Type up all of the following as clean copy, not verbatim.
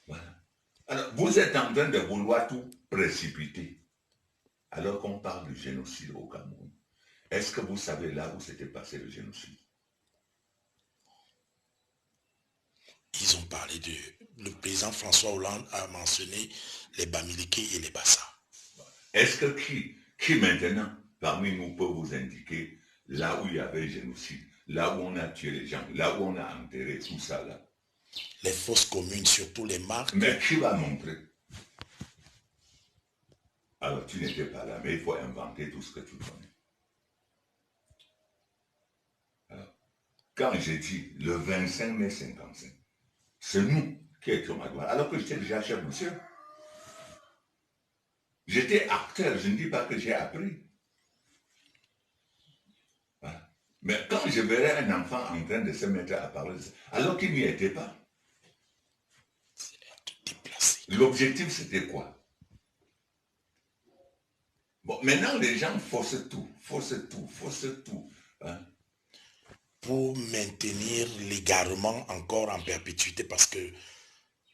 Voilà. Alors, vous êtes en train de vouloir tout précipiter, alors qu'on parle de génocide au Cameroun. Est-ce que vous savez là où s'était passé le génocide? Ils ont parlé de... Le président François Hollande a mentionné les Bamileke et les Bassa. Est-ce que qui maintenant, parmi nous, peut vous indiquer là où il y avait le génocide, là où on a tué les gens, là où on a enterré tout ça là? Les fosses communes, surtout les marques. Mais qui va montrer? Alors tu n'étais pas là, mais il faut inventer tout ce que tu connais. Alors, quand j'ai dit le 25 mai 55, c'est nous qui étions à droite, alors que j'étais déjà chef monsieur. J'étais acteur, je ne dis pas que j'ai appris. Voilà. Mais quand je verrais un enfant en train de se mettre à parler de ça, alors qu'il n'y était pas, l'objectif c'était quoi? Bon, maintenant les gens faussent tout. Hein? Pour maintenir l'égarement encore en perpétuité, parce que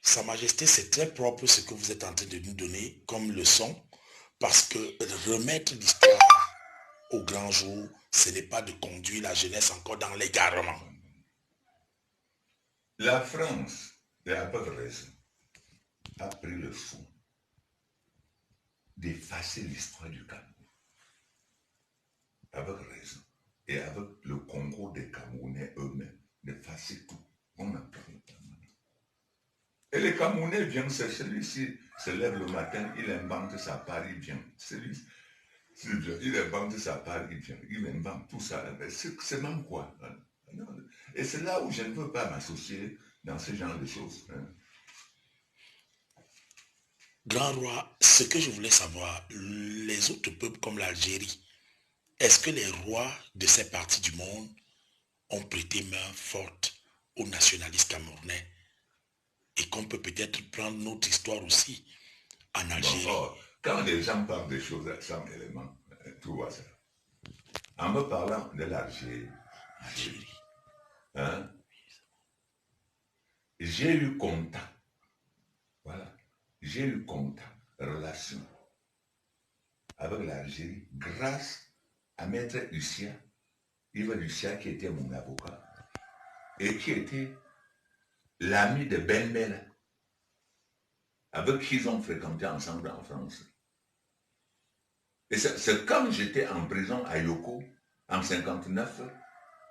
Sa Majesté, c'est très propre ce que vous êtes en train de nous donner comme leçon, parce que remettre l'histoire au grand jour, ce n'est pas de conduire la jeunesse encore dans l'égarement. La France, et à peu près raison, a pris le soin d'effacer l'histoire du Cameroun. Avec raison. Et avec le concours des Camerounais eux-mêmes, d'effacer tout. On a pris. Et les Camerounais viennent, c'est celui-ci se lève le matin, il invente sa part, il vient. Celui-ci, il invente sa part, il vient. Il invente tout ça. C'est même quoi? Et c'est là où je ne veux pas m'associer dans ce genre de choses. Grand roi, ce que je voulais savoir, les autres peuples comme l'Algérie, est-ce que les rois de ces parties du monde ont prêté main forte aux nationalistes camerounais et qu'on peut peut-être prendre notre histoire aussi en Algérie? Bon, quand les gens parlent des choses sans éléments, tu vois ça. En me parlant de l'Algérie, hein, j'ai eu contact. Voilà. J'ai eu contact, relation avec l'Algérie grâce à Maître Lucia, Yves Lucia qui était mon avocat et qui était l'ami de Ben Bella, avec qui ils ont fréquenté ensemble en France. Et c'est comme j'étais en prison à Yoko en 59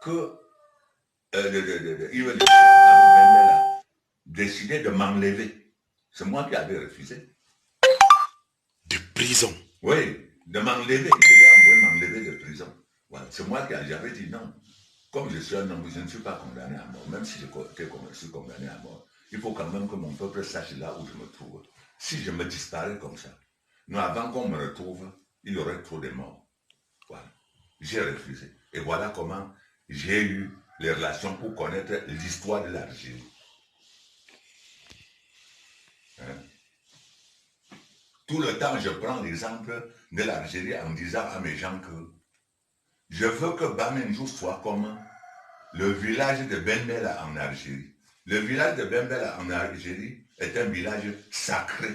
que Yves Lucia avec Ben Bella décidait de m'enlever. C'est moi qui avais refusé. De prison? Oui, de m'enlever. Il devait envoyer m'enlever de prison. Voilà. C'est moi qui j'avais dit non. Comme je suis un homme, je ne suis pas condamné à mort. Même si je suis condamné à mort, il faut quand même que mon peuple sache là où je me trouve. Si je me disparais comme ça, non, avant qu'on me retrouve, il y aurait trop de morts. Voilà. J'ai refusé. Et voilà comment j'ai eu les relations pour connaître l'histoire de l'Algérie. Hein? Tout le temps, je prends l'exemple de l'Algérie en disant à mes gens que je veux que Bamenjou soit comme le village de Benbella en Algérie. Le village de Benbella en Algérie est un village sacré.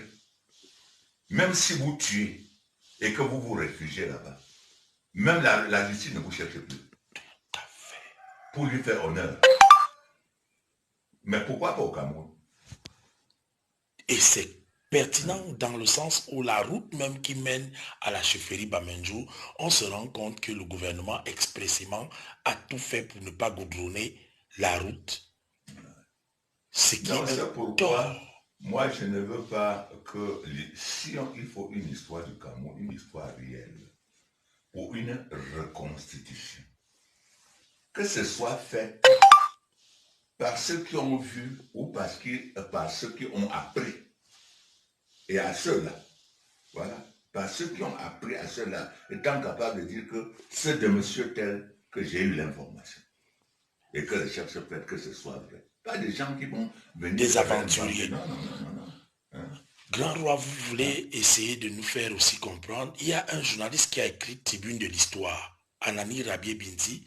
Même si vous tuez et que vous vous réfugiez là-bas, même la justice ne vous cherche plus. Pour lui faire honneur. Mais pourquoi pas au Cameroun? Et c'est pertinent dans le sens où la route même qui mène à la chefferie Bamenjou, on se rend compte que le gouvernement expressément a tout fait pour ne pas goudronner la route. Ce qui est pourquoi moi je ne veux pas que si il faut une histoire du Cameroun, une histoire réelle, ou une reconstitution, que ce soit fait par ceux qui ont vu ou par ceux qui ont appris. Et à ceux-là, voilà, par ceux qui ont appris à ceux-là, étant capable de dire que c'est de monsieur tel que j'ai eu l'information. Et que les chercheurs peut-être que ce soit vrai. Pas des gens qui vont venir... Des aventuriers. Non. Hein? Grand Roi, vous voulez essayer de nous faire aussi comprendre. Il y a un journaliste qui a écrit Tribune de l'Histoire, Anani Rabié Binzi,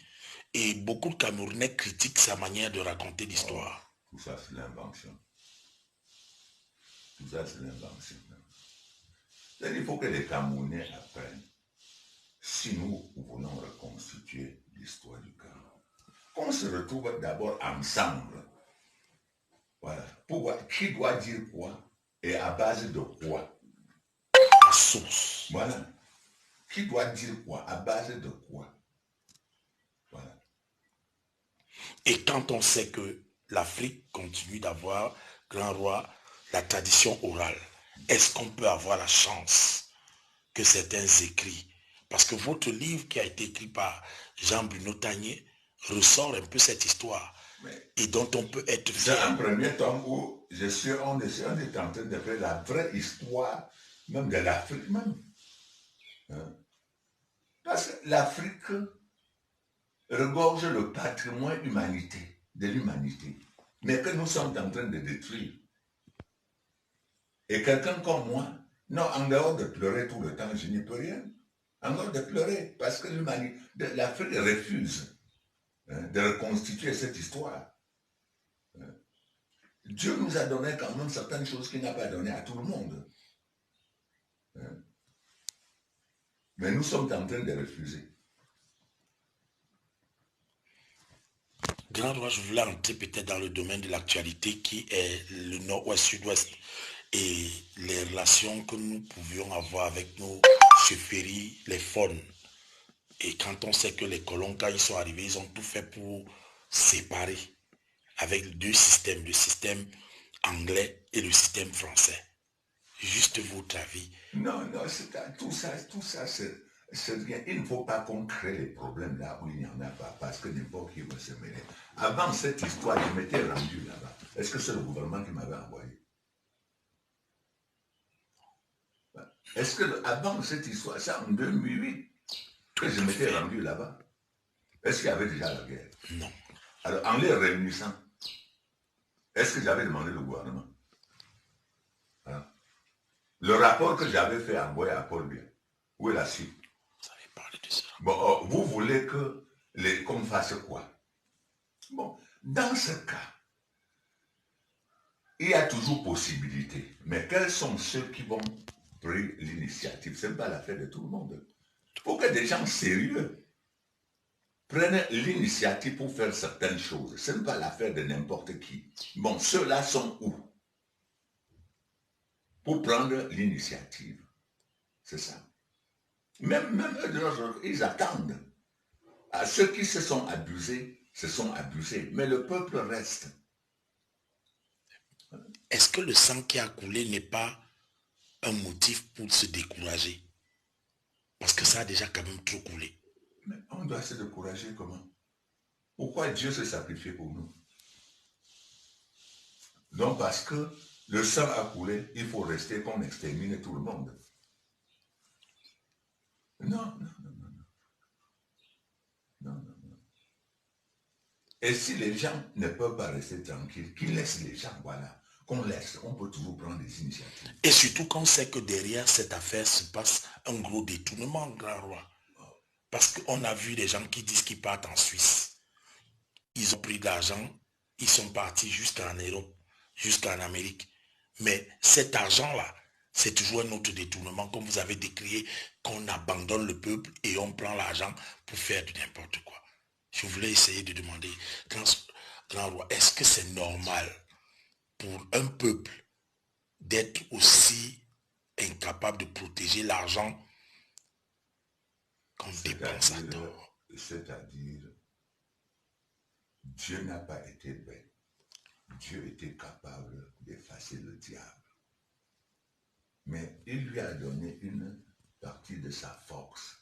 et beaucoup de Camerounais critiquent sa manière de raconter l'histoire. Tout ça, c'est l'invention. Tout ça, c'est l'invention. Il faut que les Camerounais apprennent. Si nous voulons reconstituer l'histoire du Cameroun, qu'on se retrouve d'abord ensemble. Voilà. Pour voir qui doit dire quoi et à base de quoi. La source. Voilà. Qui doit dire quoi à base de quoi. Voilà. Et quand on sait que l'Afrique continue d'avoir, Grand Roi, la tradition orale, est-ce qu'on peut avoir la chance que certains écrits, parce que votre livre qui a été écrit par Jean-Bruno Tagné ressort un peu cette histoire, et dont on peut être fier. C'est un premier tome où on est en train de faire la vraie histoire, même de l'Afrique même. Hein? Parce que l'Afrique regorge le patrimoine de l'humanité, mais que nous sommes en train de détruire. Et quelqu'un comme moi, non, en dehors de pleurer tout le temps, je n'y peux rien. En dehors de pleurer, parce que l'Afrique refuse de reconstituer cette histoire. Dieu nous a donné quand même certaines choses qu'il n'a pas données à tout le monde. Mais nous sommes en train de refuser. Grand Roi, je voulais entrer peut-être dans le domaine de l'actualité qui est le nord-ouest, sud-ouest et les relations que nous pouvions avoir avec nos chefferies, les faunes. Et quand on sait que les colons, quand ils sont arrivés, ils ont tout fait pour séparer avec deux systèmes, le système anglais et le système français. Juste votre avis. Non, tout ça, c'est rien. Il ne faut pas qu'on crée les problèmes là où il n'y en a pas, parce que n'importe qui va se mêler. Avant cette histoire, je m'étais rendu là-bas. Est-ce que c'est le gouvernement qui m'avait envoyé? Est-ce que avant cette histoire, c'est en 2008 que je m'étais rendu là-bas? Est-ce qu'il y avait déjà la guerre? Non. Alors, en les réunissant, est-ce que j'avais demandé le gouvernement? Voilà. Le rapport que j'avais fait envoyer à Paul Biya, où est la suite? Vous avez parlé de ça. Bon, vous voulez qu'on fasse quoi? Bon, dans ce cas, il y a toujours possibilité. Mais quels sont ceux qui vont prendre l'initiative? Ce n'est pas l'affaire de tout le monde. Il faut que des gens sérieux prennent l'initiative pour faire certaines choses. Ce n'est pas l'affaire de n'importe qui. Bon, ceux-là sont où? Pour prendre l'initiative. C'est ça. Même eux, ils attendent. À ceux qui se sont abusés, mais le peuple reste. Est-ce que le sang qui a coulé n'est pas un motif pour se décourager? Parce que ça a déjà quand même trop coulé. Mais on doit se décourager comment? Pourquoi Dieu s'est sacrifié pour nous? Donc parce que le sang a coulé, il faut rester qu'on extermine tout le monde. Non. Et si les gens ne peuvent pas rester tranquilles, qu'ils laissent les gens, voilà. Qu'on laisse, on peut toujours prendre des initiatives. Et surtout qu'on sait que derrière cette affaire se passe un gros détournement, Grand Roi. Parce qu'on a vu des gens qui disent qu'ils partent en Suisse. Ils ont pris de l'argent, ils sont partis jusqu'en Europe, jusqu'en Amérique. Mais cet argent-là, c'est toujours un autre détournement, comme vous avez décrit, qu'on abandonne le peuple et on prend l'argent pour faire de n'importe quoi. Je voulais essayer de demander, Grand Roi, est-ce que c'est normal pour un peuple d'être aussi incapable de protéger l'argent qu'on dépense à tort? C'est-à-dire, Dieu n'a pas été bête. Dieu était capable d'effacer le diable. Mais il lui a donné une partie de sa force.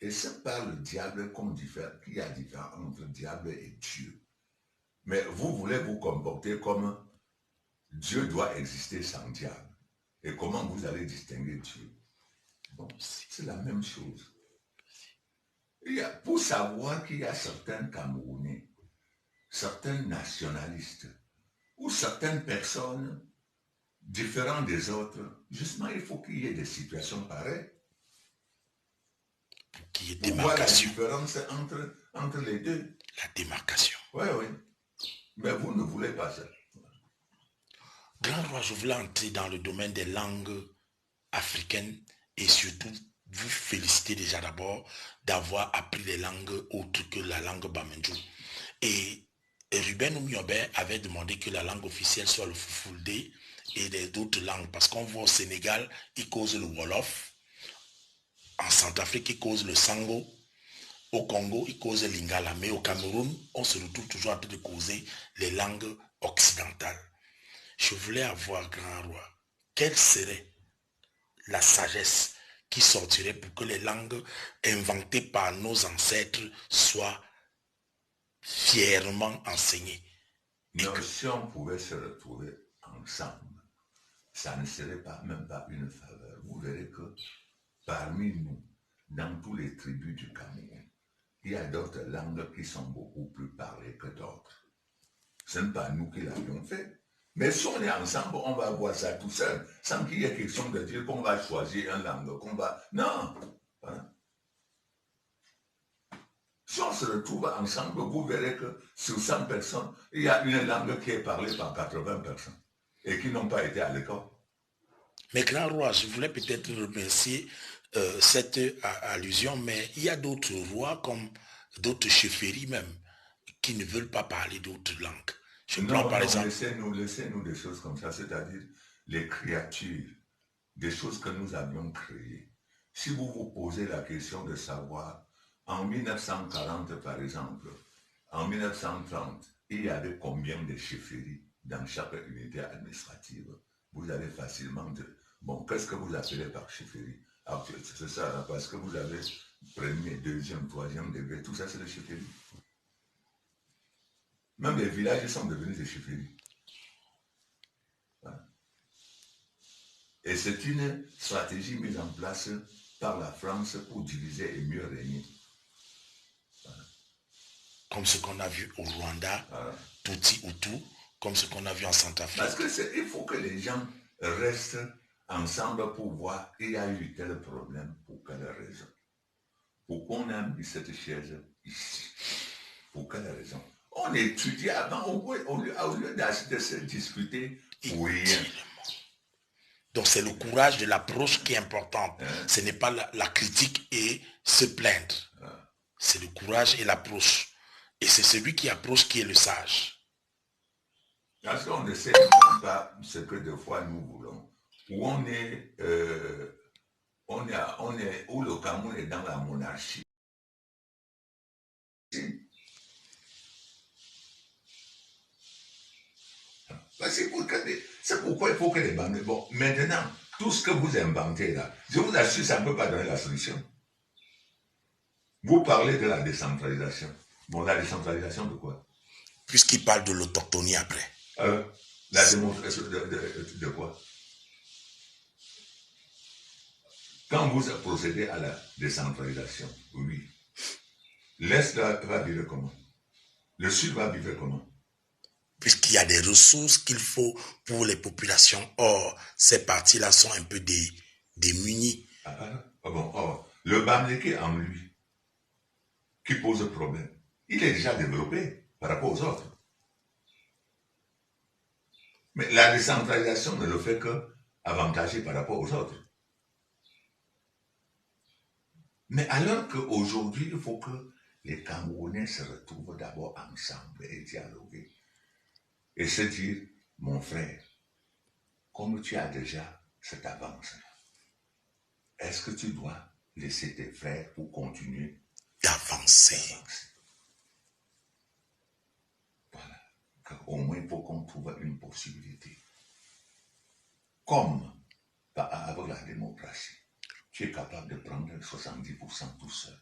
Et c'est par le diable qu'il y a différence entre diable et Dieu. Mais vous voulez vous comporter comme Dieu doit exister sans diable. Et comment vous allez distinguer Dieu? Bon, c'est la même chose. Pour savoir qu'il y a certains Camerounais, certains nationalistes, ou certaines personnes différent des autres, justement, il faut qu'il y ait des situations pareilles. Pour qu'il y ait Pour voir la démarcation. différence entre les deux. La démarcation. Oui, oui. Mais vous ne voulez pas ça. Grand roi, je voulais entrer dans le domaine des langues africaines et surtout vous féliciter déjà d'abord d'avoir appris les langues autres que la langue Bamendjou. Et Ruben Oumiobe avait demandé que la langue officielle soit le Fulfulde et les autres langues. Parce qu'on voit au Sénégal, ils causent le Wolof. En Centrafrique, ils causent le Sango. Au Congo, ils causent le Lingala. Mais au Cameroun, on se retrouve toujours en train de causer les langues occidentales. Je voulais avoir, grand roi, quelle serait la sagesse qui sortirait pour que les langues inventées par nos ancêtres soient fièrement enseignées. Non, si on pouvait se retrouver ensemble, ça ne serait pas, même pas une faveur. Vous verrez que parmi nous, dans tous les tribus du Cameroun, il y a d'autres langues qui sont beaucoup plus parlées que d'autres. Ce n'est pas nous qui l'avions fait. Mais si on est ensemble, on va voir ça tout seul, sans qu'il y ait question de dire qu'on va choisir une langue, qu'on va... Non. Hein? Si on se retrouve ensemble, vous verrez que sur 100 personnes, il y a une langue qui est parlée par 80 personnes et qui n'ont pas été à l'école. Mais grand roi, je voulais peut-être remercier cette allusion, mais il y a d'autres rois, comme d'autres chefferies même, qui ne veulent pas parler d'autres langues. Je prends par exemple... Laissez-nous des choses comme ça, c'est-à-dire les créatures, des choses que nous avions créées. Si vous vous posez la question de savoir, en 1940 par exemple, en 1930, il y avait combien de chefferies dans chaque unité administrative? Vous allez facilement dire, bon, qu'est-ce que vous appelez par chefferie? C'est ça, hein, parce que vous avez premier, deuxième, troisième degré, tout ça c'est des chefferies. Même les villages sont devenus des chefferies. Voilà. Et c'est une stratégie mise en place par la France pour diviser et mieux régner. Voilà. Comme ce qu'on a vu au Rwanda, voilà. Tutsi Hutu, comme ce qu'on a vu en Centrafrique. Parce qu'il faut que les gens restent ensemble pour voir il y a eu tel problème, pour quelle raison. Pourquoi on a mis cette chaise ici? Pour quelle raison? On étudie avant, au lieu de se discuter pour rien. Donc c'est le courage de l'approche qui est important. Ce n'est pas la critique et se plaindre. C'est le courage et l'approche. Et c'est celui qui approche qui est le sage. Parce qu'on ne sait pas ce que des fois nous voulons. Où où le Cameroun est dans la monarchie. C'est pourquoi il faut que les bandes... Bon, maintenant, tout ce que vous inventez là, je vous assure, ça ne peut pas donner la solution. Vous parlez de la décentralisation. Bon, la décentralisation de quoi? Puisqu'il parle de l'autochtonie après. La démonstration de quoi? Quand vous procédez à la décentralisation, oui, l'Est va vivre comment? Le Sud va vivre comment? Puisqu'il y a des ressources qu'il faut pour les populations. Or, ces parties-là sont un peu démunies. Le Bamileke en lui, qui pose problème, il est déjà développé par rapport aux autres. Mais la décentralisation ne le fait que avantager par rapport aux autres. Mais alors qu'aujourd'hui, il faut que les Camerounais se retrouvent d'abord ensemble et dialoguer. Et se dire, mon frère, comme tu as déjà cette avance-là, est-ce que tu dois laisser tes frères pour continuer d'avancer? Voilà. Au moins, il faut qu'on trouve une possibilité. Comme avec la démocratie, tu es capable de prendre 70% tout seul.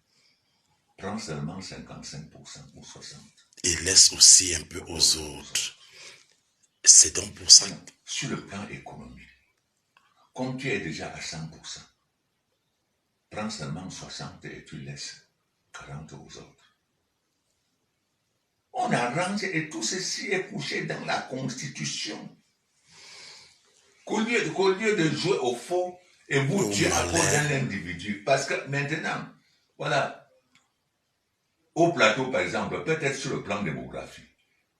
Prends seulement 55% ou 60%. Et laisse aussi un peu aux autres. C'est donc pour ça. Sur le plan économique, comme tu es déjà à 100%, prends seulement 60 et tu laisses 40 aux autres. On arrange et tout ceci est couché dans la Constitution. Qu'au lieu de jouer au faux et vous tuer à cause d'un individu. Parce que maintenant, voilà, au plateau, par exemple, peut-être sur le plan démographique,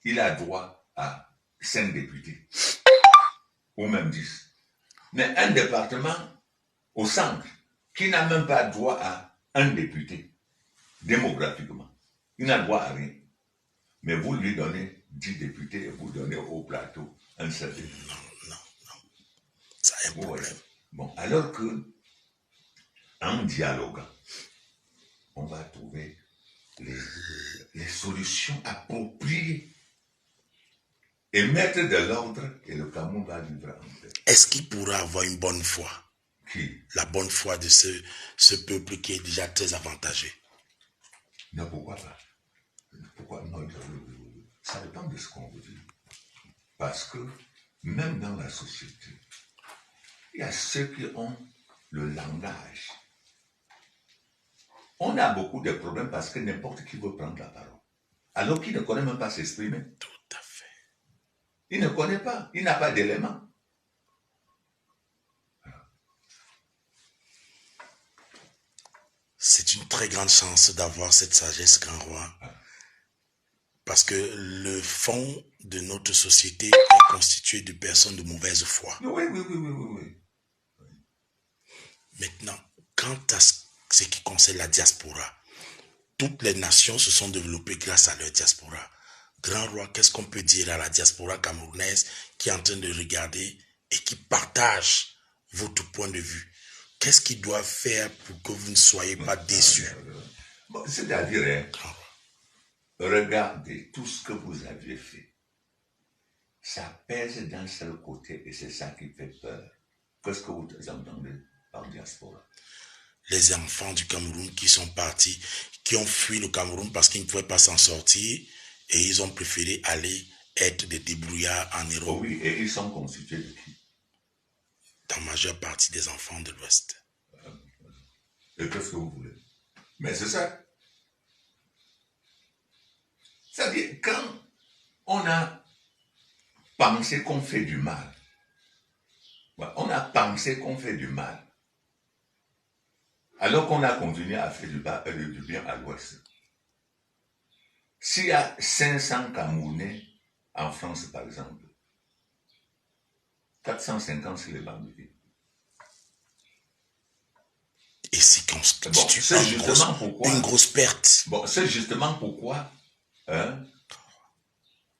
il a droit à 5 députés, ou même 10. Mais un département au centre, qui n'a même pas droit à un député, démographiquement, il n'a droit à rien. Mais vous lui donnez 10 députés et vous donnez au plateau un seul député. Non. Ça a un problème. Ouais. Bon, alors que, en dialoguant, on va trouver les solutions appropriées et mettre de l'ordre et le Cameroun va vivre en paix. Est-ce qu'il pourra avoir une bonne foi? Qui? La bonne foi de ce peuple qui est déjà très avantagé. Non, pourquoi pas? Pourquoi non? Ça dépend de ce qu'on veut dire. Parce que même dans la société, il y a ceux qui ont le langage. On a beaucoup de problèmes parce que n'importe qui veut prendre la parole. Alors qu'il ne connaît même pas s'exprimer. Tout à fait. Il ne connaît pas, il n'a pas d'éléments. C'est une très grande chance d'avoir cette sagesse, grand roi. Parce que le fond de notre société est constitué de personnes de mauvaise foi. Oui. Maintenant, quant à ce qui concerne la diaspora, toutes les nations se sont développées grâce à leur diaspora. Grand roi, qu'est-ce qu'on peut dire à la diaspora camerounaise qui est en train de regarder et qui partage votre point de vue? Qu'est-ce qu'ils doivent faire pour que vous ne soyez pas déçus? Bon, c'est-à-dire, regardez tout ce que vous aviez fait. Ça pèse d'un seul côté et c'est ça qui fait peur. Qu'est-ce que vous entendez par diaspora? Les enfants du Cameroun qui sont partis, qui ont fui le Cameroun parce qu'ils ne pouvaient pas s'en sortir et ils ont préféré aller être des débrouillards en Europe. Oh oui, et ils sont constitués de qui? La majeure partie des enfants de l'Ouest. Et qu'est-ce que vous voulez? Mais c'est ça. C'est-à-dire, quand on a pensé qu'on fait du mal, alors qu'on a continué à faire du bien à l'Ouest. S'il y a 500 Camerounais en France, par exemple, 450 c'est les bandits. Et c'est constitue une grosse perte. Bon, c'est justement pourquoi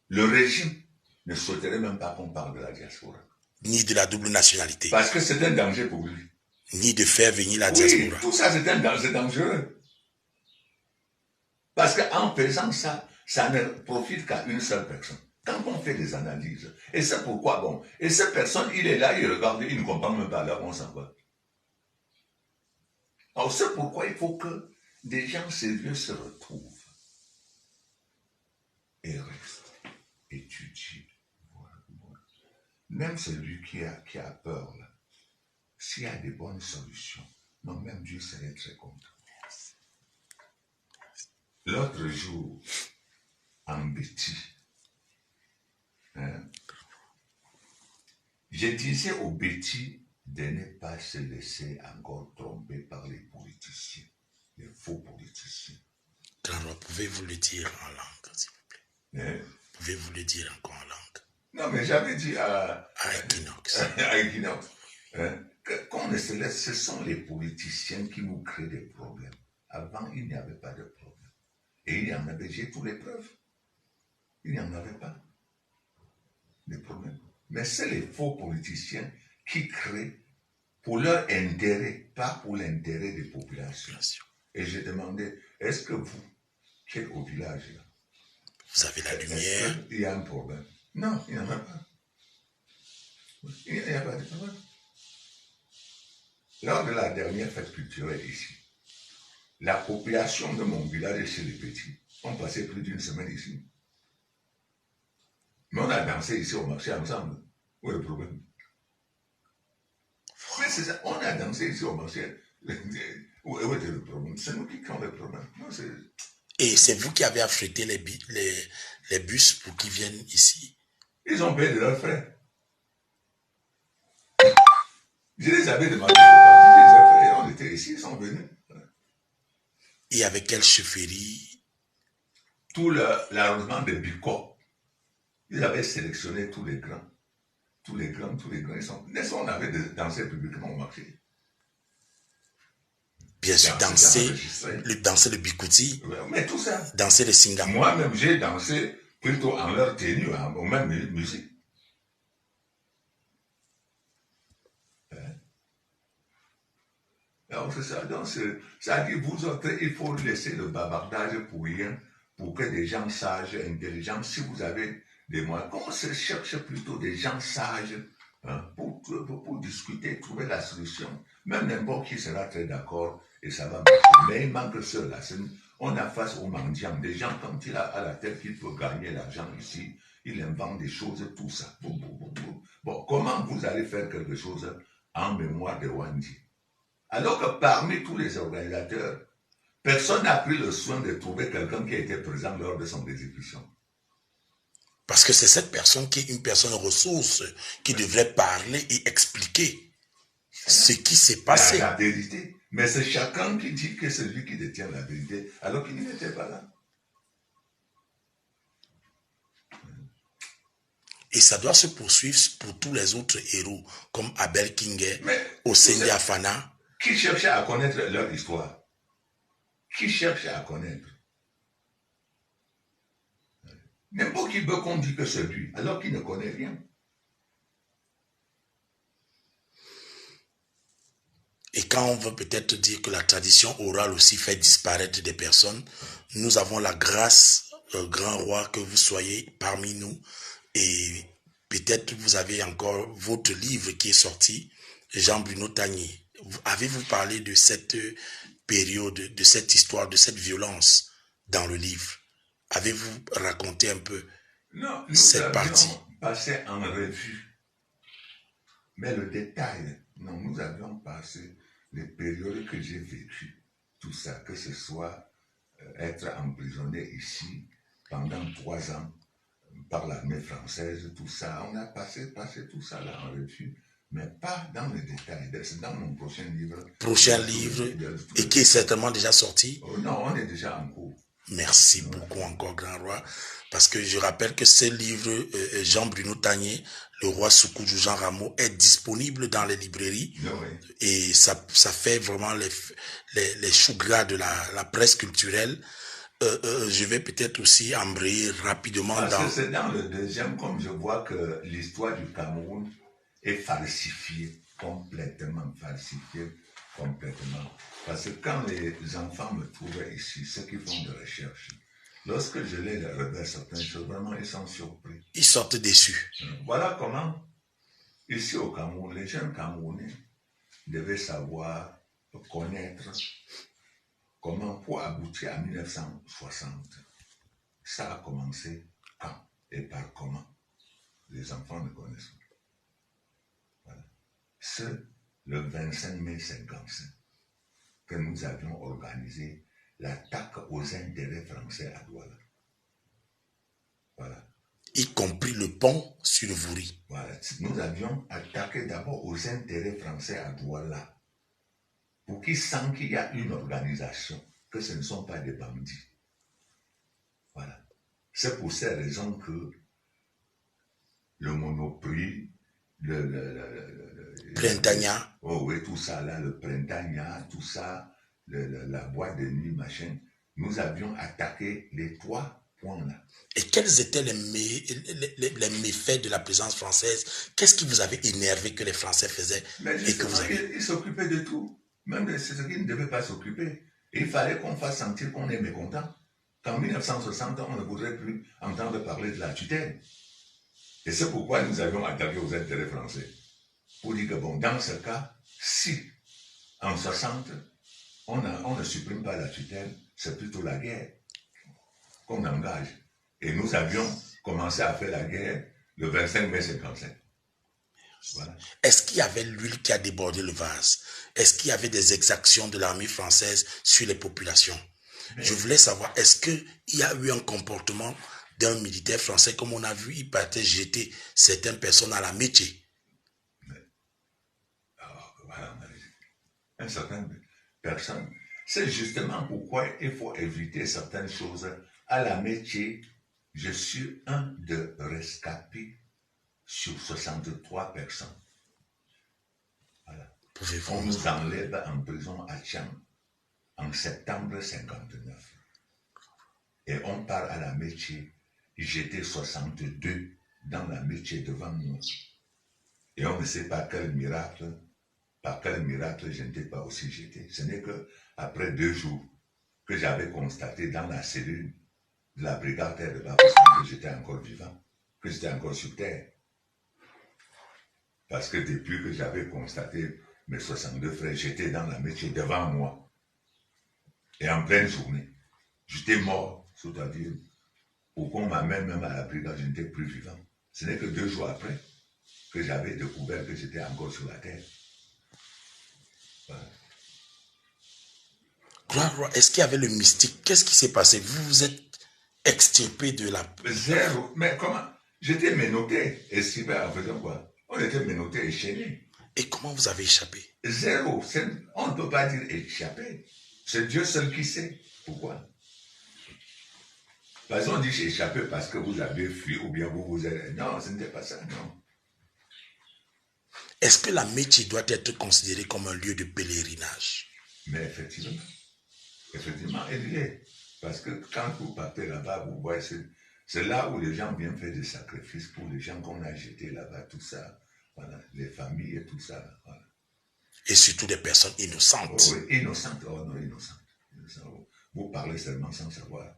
le régime ne souhaiterait même pas qu'on parle de la diaspora. Ni de la double nationalité. Parce que c'est un danger pour lui. Ni de faire venir la diaspora. Oui, tout ça c'est dangereux. Parce qu'en faisant ça, ça ne profite qu'à une seule personne. Quand on fait des analyses, et c'est pourquoi, bon, et cette personne, il est là, il regarde, il ne comprend même pas, là, on s'en va. Alors c'est pourquoi il faut que des gens sérieux se retrouvent et restent, étudient. Voilà. Même celui qui a peur, là, s'il y a des bonnes solutions, non, même Dieu serait très content. L'autre jour, en Béti, je disais aux Béti de ne pas se laisser encore tromper par les politiciens, les faux politiciens. Alors, pouvez-vous le dire en langue, s'il vous plaît? Pouvez-vous le dire encore en langue? Non, mais j'avais dit à Equinox. À Equinox. Qu'on ne se laisse, ce sont les politiciens qui nous créent des problèmes. Avant, il n'y avait pas de problème. Et il y en avait, j'ai toutes les preuves. Il n'y en avait pas de problème. Mais c'est les faux politiciens qui créent pour leur intérêt, pas pour l'intérêt des populations. Et j'ai demandé, est-ce que vous, qui êtes au village, là, vous avez la lumière? Il y a un problème. Non, il n'y en a pas. Il n'y a pas de problème. Lors de la dernière fête culturelle ici, la population de mon village chez les petits ont passé plus d'une semaine ici. Mais on a dansé ici au marché ensemble. Où est le problème? Mais c'est ça, on a dansé ici au marché. Où est le problème? C'est nous qui avons le problème. Non, et c'est vous qui avez affrété les bus pour qu'ils viennent ici? Ils ont payé de leurs frais. Je les avais demandé de partir, je les ai fait, et on était ici, ils sont venus. Et avec quelle chefferie? Tout l'arrondissement de Bicot, ils avaient sélectionné tous les grands. Tous les grands, ils sont. N'est-ce qu'on avait dansé publiquement au marché? Bien sûr, danser le bikouti, mais tout ça. Danser le singa. Moi-même, j'ai dansé plutôt en leur tenue, aux mêmes musiques. Alors, c'est ça. Donc, ça dit, vous autres, il faut laisser le bavardage pour rien, pour que des gens sages, intelligents, si vous avez des moyens, qu'on se cherche plutôt des gens sages, hein, pour discuter, trouver la solution. Même n'importe qui sera très d'accord et ça va marcher. Mais il manque cela. On a face aux mendiants, des gens quand il a à la tête qu'il peut gagner l'argent ici, il invente des choses, tout ça. Bon, comment vous allez faire quelque chose en mémoire de Wandi? Alors que parmi tous les organisateurs, personne n'a pris le soin de trouver quelqu'un qui était présent lors de son exécution. Parce que c'est cette personne qui est une personne ressource qui devrait parler et expliquer ce qui s'est passé. La vérité. Mais c'est chacun qui dit que c'est lui qui détient la vérité, alors qu'il n'était pas là. Et ça doit se poursuivre pour tous les autres héros, comme Abel Kingé, Osende Afana. Qui cherchait à connaître leur histoire? Qui cherche à connaître? N'importe qui veut qu'on dise que c'est lui, alors qu'il ne connaît rien. Et quand on veut peut-être dire que la tradition orale aussi fait disparaître des personnes, nous avons la grâce, grand roi, que vous soyez parmi nous. Et peut-être vous avez encore votre livre qui est sorti, Jean-Bruno Tagné. Avez-vous parlé de cette période, de cette histoire, de cette violence dans le livre? Avez-vous raconté un peu cette partie? Nous avions passé en revue, mais le détail, non, nous avions passé les périodes que j'ai vécues, tout ça, que ce soit être emprisonné ici pendant 3 ans par l'armée française, tout ça, on a passé tout ça là en revue, mais pas dans le détail. C'est dans mon prochain livre. Prochain livre, et qui est certainement déjà sorti? Oh, non, on est déjà en cours. Merci beaucoup encore, grand roi, parce que je rappelle que ce livre, Jean-Bruno Tagné, le roi Soukoudjou Jean Rameau, est disponible dans les librairies. Oui. Et ça fait vraiment les choux gras de la presse culturelle. Je vais peut-être aussi embrayer rapidement Parce que c'est dans le deuxième, comme je vois que l'histoire du Cameroun est falsifiée, complètement falsifiée, complètement. Parce que quand les enfants me trouvaient ici, ceux qui font des recherches, lorsque je les révèle certaines choses, vraiment, ils sont surpris. Ils sortent déçus. Voilà comment, ici au Cameroun, les jeunes Camerounais devaient savoir, connaître comment pour aboutir à 1960. Ça a commencé quand et par comment? Les enfants ne connaissent pas. Voilà. C'est le 25 mai 55 que nous avions organisé l'attaque aux intérêts français à Douala. Voilà. Y compris le pont sur Vouri. Voilà. Nous avions attaqué d'abord aux intérêts français à Douala pour qu'ils sentent qu'il y a une organisation, que ce ne sont pas des bandits. Voilà. C'est pour ces raisons que le Monoprix, Printagna. Oh oui, tout ça là, le Printagna, tout ça, la boîte de nuit, machin. Nous avions attaqué les 3 points là. Et quels étaient les méfaits de la présence française? Qu'est-ce qui vous avait énervé que les Français faisaient? Mais justement, ils s'occupaient de tout. Même de ce qui ne devaient pas s'occuper. Il fallait qu'on fasse sentir qu'on est mécontent. Qu'en 1960, on ne voudrait plus entendre parler de la tutelle. Et c'est pourquoi nous avions attaqué aux intérêts français. Pour dire que, bon, dans ce cas, si en 60, on ne supprime pas la tutelle, c'est plutôt la guerre qu'on engage. Et nous avions commencé à faire la guerre le 25 mai 55. Voilà. Est-ce qu'il y avait l'huile qui a débordé le vase? Est-ce qu'il y avait des exactions de l'armée française sur les populations? Je voulais savoir, est-ce qu'il y a eu un comportement d'un militaire français, comme on a vu, il partait jeter certaines personnes à la métier? une certaine personne. C'est justement pourquoi il faut éviter certaines choses. À la métier, je suis un de rescapés sur 63 personnes. Voilà. On nous enlève en prison à Tcham en septembre 59. Et on part à la métier. J'étais 62 dans la métier devant moi. Et on ne sait pas par quel miracle je n'étais pas aussi jeté. Ce n'est que après 2 jours que j'avais constaté dans la cellule de la brigade terre de Bafoussam que j'étais encore vivant, que j'étais encore sur terre. Parce que depuis que j'avais constaté mes 62 frères, j'étais dans la métier devant moi. Et en pleine journée, j'étais mort, c'est-à-dire, pour qu'on m'amène même à la brigade, je n'étais plus vivant. Ce n'est que 2 jours après que j'avais découvert que j'étais encore sur la terre. Voilà. Gloire, est-ce qu'il y avait le mystique? Qu'est-ce qui s'est passé? Vous vous êtes extirpé de la... Zéro. Mais comment? J'étais menotté. Escribé en faisant quoi? On était menotté et chaîné. Et comment vous avez échappé? Zéro. On ne peut pas dire échapper. C'est Dieu seul qui sait. Pourquoi? Parce qu'on dit échapper parce que vous avez fui ou bien vous vous êtes... Non, ce n'était pas ça, non. Est-ce que la Métier doit être considérée comme un lieu de pèlerinage? Mais effectivement, il y est. Parce que quand vous partez là-bas, vous voyez, c'est là où les gens viennent faire des sacrifices pour les gens qu'on a jetés là-bas, tout ça. Voilà, les familles et tout ça. Voilà. Et surtout des personnes innocentes. Oh, oui, innocentes, oh non, innocentes. Vous parlez seulement sans savoir.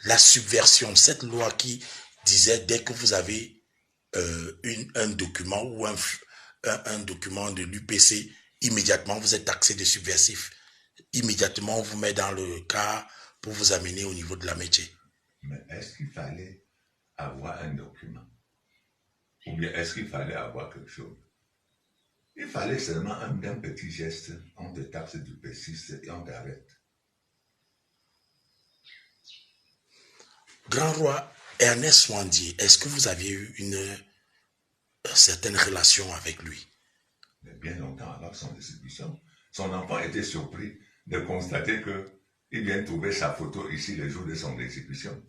La subversion, cette loi qui disait dès que vous avez un document ou un document de l'UPC, immédiatement vous êtes taxé de subversif. Immédiatement on vous met dans le cas pour vous amener au niveau de la métier. Mais est-ce qu'il fallait avoir un document? Ou bien est-ce qu'il fallait avoir quelque chose? Il fallait seulement un petit geste, on te taxe du P6 et on t'arrête. Grand roi Ernest Ouandié, est-ce que vous aviez eu une certaine relation avec lui? Mais bien longtemps avant son exécution, son enfant était surpris de constater qu'il vient trouver sa photo ici le jour de son exécution.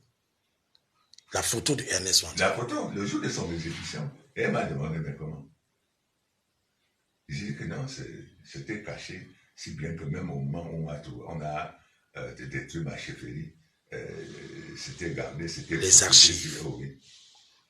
La photo de Ernest Ouandié? La photo, le jour de son exécution. Et elle m'a demandé, mais comment? J'ai dit que non, c'était caché, si bien que même au moment où on a détruit ma chefferie, c'était gardé, c'était... Les archives. Oh, oui.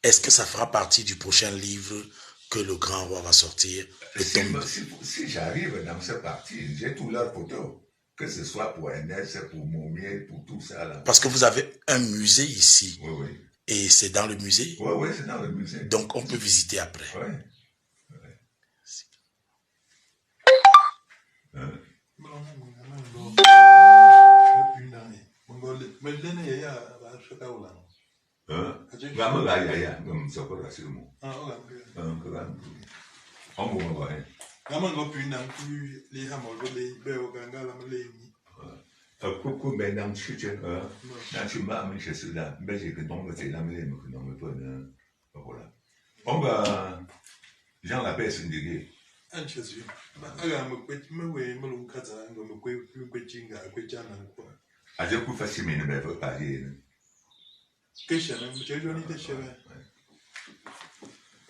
Est-ce que ça fera partie du prochain livre que le grand roi va sortir? Si j'arrive dans cette partie, j'ai toutes leurs photos. Que ce soit pour Ernest, pour Momier, pour tout ça. Là. Parce que vous avez un musée ici. Oui, oui. Et c'est dans le musée? Oui, oui, c'est dans le musée. Donc on peut visiter après. Oui. Jean Lapé Sindigué.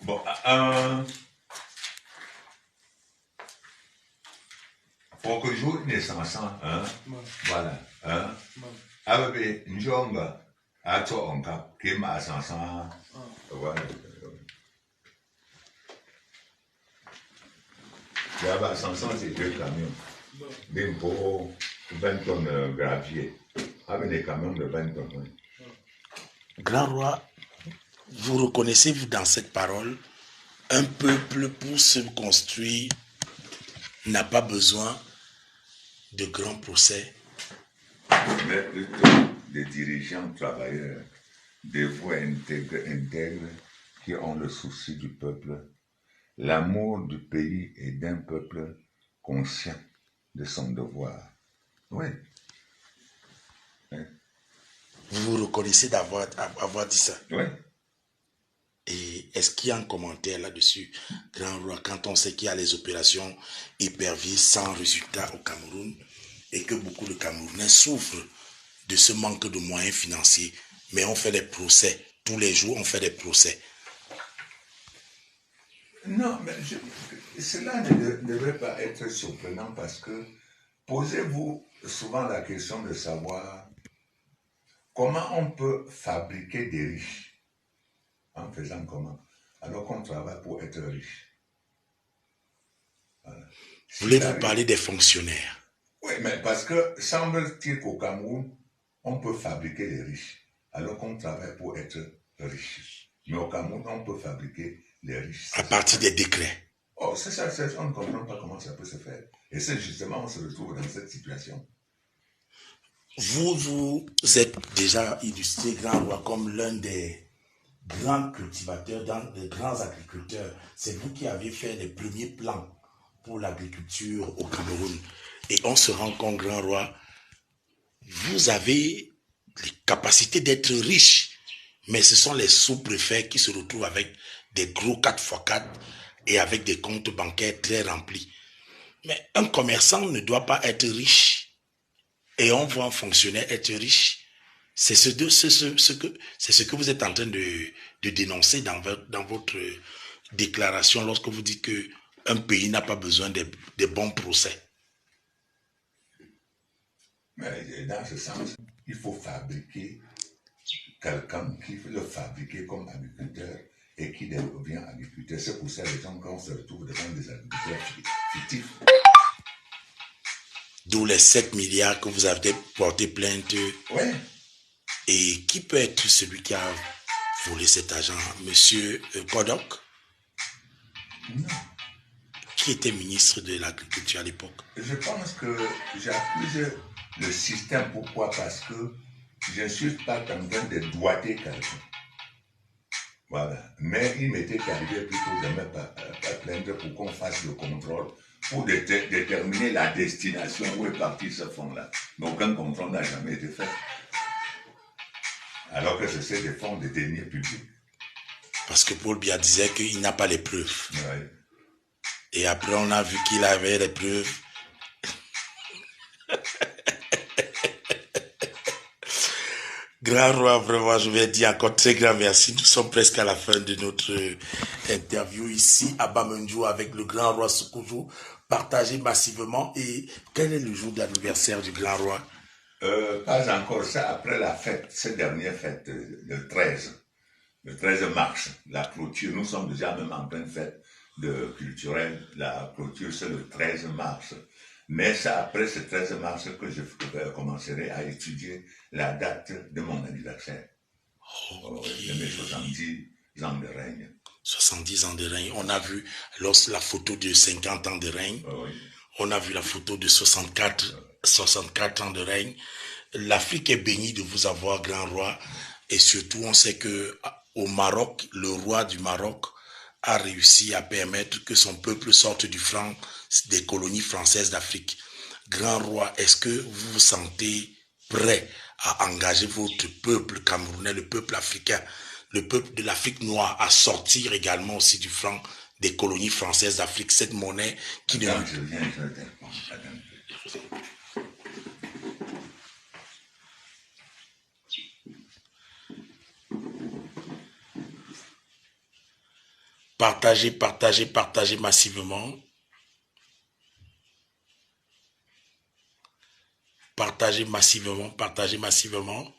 Bon, pour que je naissance, hein, voilà, hein, avec Njonga, à toi on cap, qui m'a sansan, voilà. Il y avait 500, c'est 2 camions. Des pour 20 tonnes gravier. Avec des camions de 20 tonnes. Grand roi, vous reconnaissez-vous dans cette parole, un peuple pour se construire n'a pas besoin de grands procès, mais plutôt des dirigeants travailleurs, des voix intègres qui ont le souci du peuple, l'amour du pays et d'un peuple conscient de son devoir. Oui. Vous vous reconnaissez avoir dit ça? Oui. Et est-ce qu'il y a un commentaire là-dessus, Grand Roi, quand on sait qu'il y a les opérations éperviers sans résultat au Cameroun et que beaucoup de Camerounais souffrent de ce manque de moyens financiers, mais on fait des procès. Tous les jours, on fait des procès. Non, mais cela ne devrait pas être surprenant parce que posez-vous souvent la question de savoir comment on peut fabriquer des riches en faisant comment, alors qu'on travaille pour être riche. Voilà. Voulez-vous parler des fonctionnaires? Oui, mais parce que semble-t-il qu'au Cameroun, on peut fabriquer les riches, alors qu'on travaille pour être riche. Mais au Cameroun, on peut fabriquer les riches. À partir des décrets. Oh, c'est ça, on ne comprend pas comment ça peut se faire. Et c'est justement, on se retrouve dans cette situation. Vous êtes déjà illustré, Grand Roi, comme l'un des grands cultivateurs, des grands agriculteurs. C'est vous qui avez fait les premiers plans pour l'agriculture au Cameroun. Et on se rend compte, Grand Roi, vous avez les capacités d'être riche, mais ce sont les sous-préfets qui se retrouvent avec des gros 4x4 et avec des comptes bancaires très remplis. Mais un commerçant ne doit pas être riche et on voit un fonctionnaire être riche. C'est ce que vous êtes en train de dénoncer dans votre déclaration lorsque vous dites qu'un pays n'a pas besoin de bons procès. Mais dans ce sens, il faut fabriquer quelqu'un qui veut le fabriquer comme agriculteur et qui devient agriculteur. C'est pour ça que les gens, quand on se retrouve devant des agriculteurs fictifs. D'où les 7 milliards que vous avez porté plainte. Oui. Et qui peut être celui qui a volé cet argent? Monsieur Kodok? Non. Qui était ministre de l'Agriculture à l'époque? Je pense que j'accuse le système. Pourquoi? Parce que je ne suis pas en train de doigter quelqu'un. Voilà. Mais il m'était arrivé plutôt de me pas plaindre pour qu'on fasse le contrôle, pour déterminer la destination où est parti ce fonds-là. Mais aucun contrôle n'a jamais été fait. Alors que c'est des fonds de deniers publics. Parce que Paul Biya disait qu'il n'a pas les preuves. Oui. Et après, on a vu qu'il avait les preuves. Grand Roi, vraiment, je vais dire encore très grand merci. Nous sommes presque à la fin de notre interview ici à Bamenjo avec le Grand Roi Soukoukou. Partagez massivement. Et quel est le jour d'anniversaire du Grand Roi? Pas encore ça, après la fête, cette dernière fête, le 13 mars, la clôture. Nous sommes déjà même en pleine fête culturelle. La clôture, c'est le 13 mars. Mais c'est après ce 13 mars que je commencerai à étudier la date de mon anniversaire. De mes 70 ans de règne. 70 ans de règne. On a vu la photo de 50 ans de règne. Oui. On a vu la photo de 64 ans de règne. L'Afrique est bénie de vous avoir, Grand Roi. Et surtout, on sait que au Maroc, le roi du Maroc a réussi à permettre que son peuple sorte du franc des colonies françaises d'Afrique. Grand Roi, est-ce que vous vous sentez prêt à engager votre peuple camerounais, le peuple africain, le peuple de l'Afrique noire, à sortir également aussi du franc des colonies françaises d'Afrique, cette monnaie qui ne... Partagez massivement. Partagez massivement.